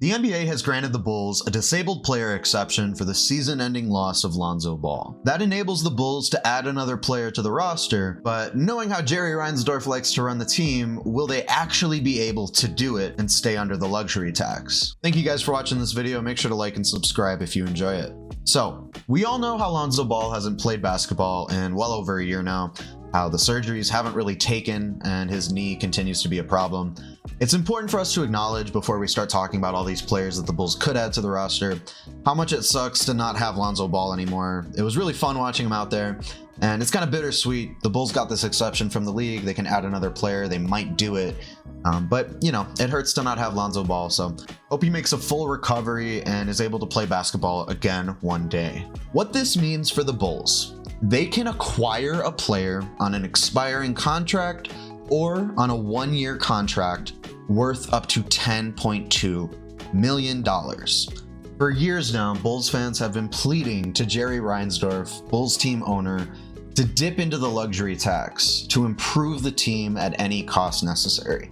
The NBA has granted the Bulls a disabled player exception for the season-ending loss of Lonzo Ball. That enables the Bulls to add another player to the roster, but knowing how Jerry Reinsdorf likes to run the team, will they actually be able to do it and stay under the luxury tax? Thank you guys for watching this video. Make sure to like and subscribe if you enjoy it. So, we all know how Lonzo Ball hasn't played basketball in well over a year now, how the surgeries haven't really taken and his knee continues to be a problem. It's important for us to acknowledge before we start talking about all these players that the Bulls could add to the roster, how much it sucks to not have Lonzo Ball anymore. It was really fun watching him out there, and it's kind of bittersweet. The Bulls got this exception from the league. They can add another player. They might do it, but you know, it hurts to not have Lonzo Ball, so hope he makes a full recovery and is able to play basketball again one day. What this means for the Bulls: they can acquire a player on an expiring contract or on a one-year contract worth up to $10.2 million. For years now, Bulls fans have been pleading to Jerry Reinsdorf, Bulls team owner, to dip into the luxury tax to improve the team at any cost necessary.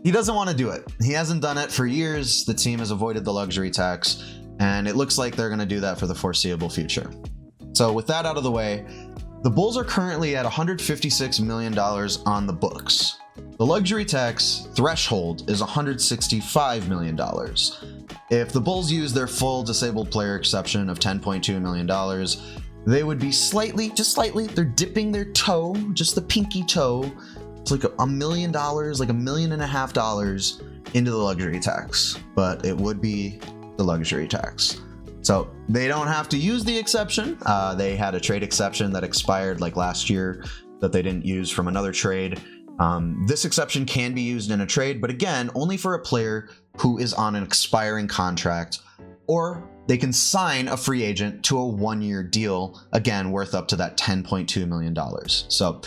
He doesn't want to do it. He hasn't done it for years. The team has avoided the luxury tax, and it looks like they're going to do that for the foreseeable future. So with that out of the way, the Bulls are currently at $156 million on the books. The luxury tax threshold is $165 million. If the Bulls use their full disabled player exception of $10.2 million, they would be just slightly, they're dipping their toe, just the pinky toe. It's like $1 million, like $1.5 million into the luxury tax, but it would be the luxury tax. So they don't have to use the exception. They had a trade exception that expired like last year that they didn't use from another trade. This exception can be used in a trade, but again, only for a player who is on an expiring contract, or they can sign a free agent to a one-year deal, again, worth up to that $10.2 million. So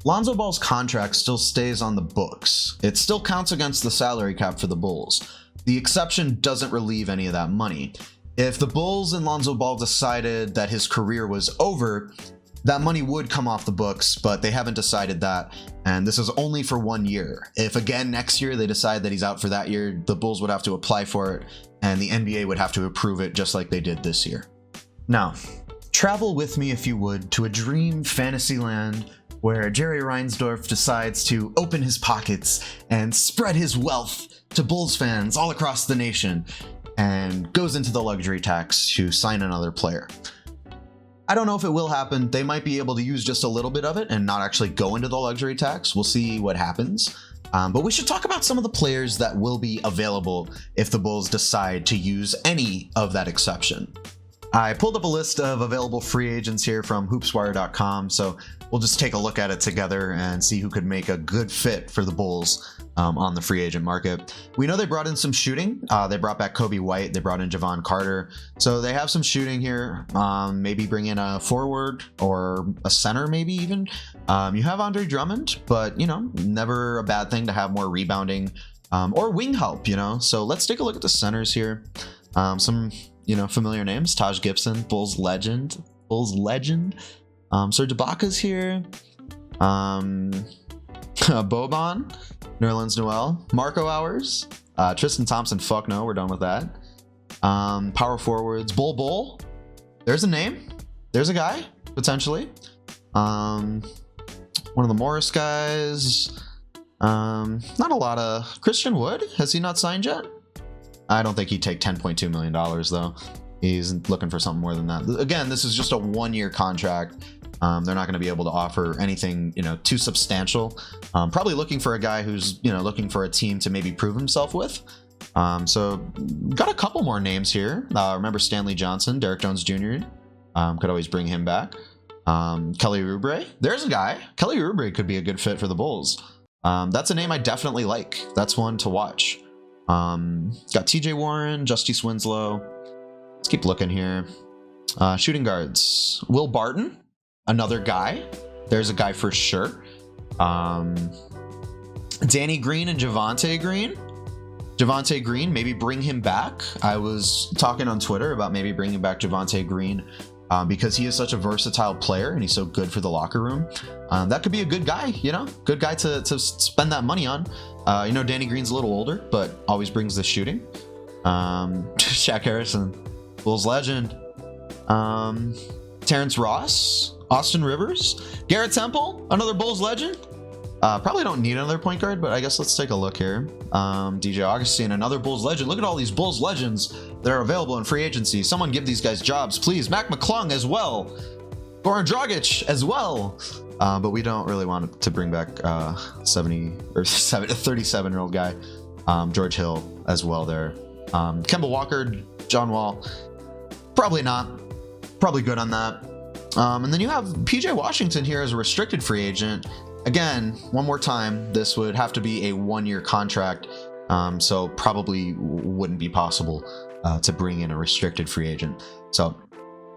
Lonzo Ball's contract still stays on the books. It still counts against the salary cap for the Bulls. The exception doesn't relieve any of that money. If the Bulls and Lonzo Ball decided that his career was over, that money would come off the books, but they haven't decided that, and this is only for 1 year. If again next year they decide that he's out for that year, the Bulls would have to apply for it, and the NBA would have to approve it just like they did this year. Now, travel with me if you would to a dream fantasy land where Jerry Reinsdorf decides to open his pockets and spread his wealth to Bulls fans all across the nation, and goes into the luxury tax to sign another player. I don't know if it will happen. They might be able to use just a little bit of it and not actually go into the luxury tax. We'll see what happens. But we should talk about some of the players that will be available if the Bulls decide to use any of that exception. I pulled up a list of available free agents here from hoopswire.com, so we'll just take a look at it together and see who could make a good fit for the Bulls on the free agent market. We know they brought in some shooting. They brought back Coby White. They brought in Javon Carter. So they have some shooting here. Maybe bring in a forward or a center, maybe even. You have Andre Drummond, but, you know, never a bad thing to have more rebounding or wing help, you know. So let's take a look at the centers here. Some, you know, familiar names: Taj Gibson, Bulls legend. Serge Ibaka's here. Boban, Nerlens Noel, Marco Hours, Tristan Thompson. Fuck no, we're done with that. Power forwards: Bull. There's a name. There's a guy potentially. One of the Morris guys. Not a lot of Christian Wood. Has he not signed yet? I don't think he'd take $10.2 million though. He's looking for something more than that. Again, this is just a one-year contract. They're not going to be able to offer anything, you know, too substantial. Probably looking for a guy who's, you know, looking for a team to maybe prove himself with. So got a couple more names here. Remember Stanley Johnson, Derek Jones Jr. Could always bring him back. Kelly Oubre. There's a guy. Kelly Oubre could be a good fit for the Bulls. That's a name I definitely like. That's one to watch. Got TJ Warren, Justice Winslow. Let's keep looking here. Shooting guards: Will Barton, another guy. There's a guy for sure. Danny Green and Javonte Green. Javonte Green, maybe bring him back. I was talking on Twitter about maybe bringing back Javonte Green because he is such a versatile player and he's so good for the locker room. That could be a good guy, you know, good guy to spend that money on. You know, Danny Green's a little older, but always brings the shooting. Shaq Harrison, Bulls legend. Terrence Ross, Austin Rivers, Garrett Temple, another Bulls legend. Probably don't need another point guard, but I guess let's take a look here. DJ Augustine, another Bulls legend. Look at all these Bulls legends that are available in free agency. Someone give these guys jobs, please. Mac McClung as well. Goran Dragic as well. But we don't really want to bring back 37-year-old guy. George Hill as well there. Kemba Walker, John Wall. Probably not. Probably good on that. And then you have PJ Washington here as a restricted free agent. Again, one more time, this would have to be a 1-year contract, so probably wouldn't be possible to bring in a restricted free agent. So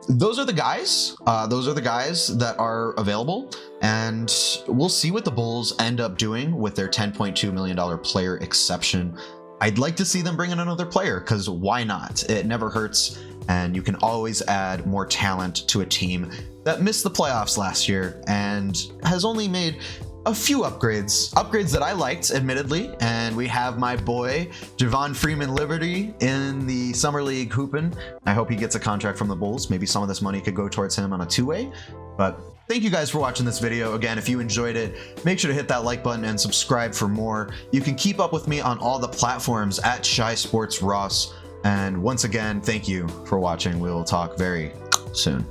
those are the guys. Those are the guys that are available, and we'll see what the Bulls end up doing with their $10.2 million player exception. I'd like to see them bring in another player, because why not? It never hurts, and you can always add more talent to a team that missed the playoffs last year and has only made a few upgrades that I liked, admittedly. And we have my boy Javon Freeman Liberty in the Summer League hooping. I hope he gets a contract from the Bulls. Maybe some of this money could go towards him on a two-way. But thank you guys for watching this video. Again, if you enjoyed it, make sure to hit that like button and subscribe for more. You can keep up with me on all the platforms at Shy Sports Ross. And once again, thank you for watching. We will talk very soon.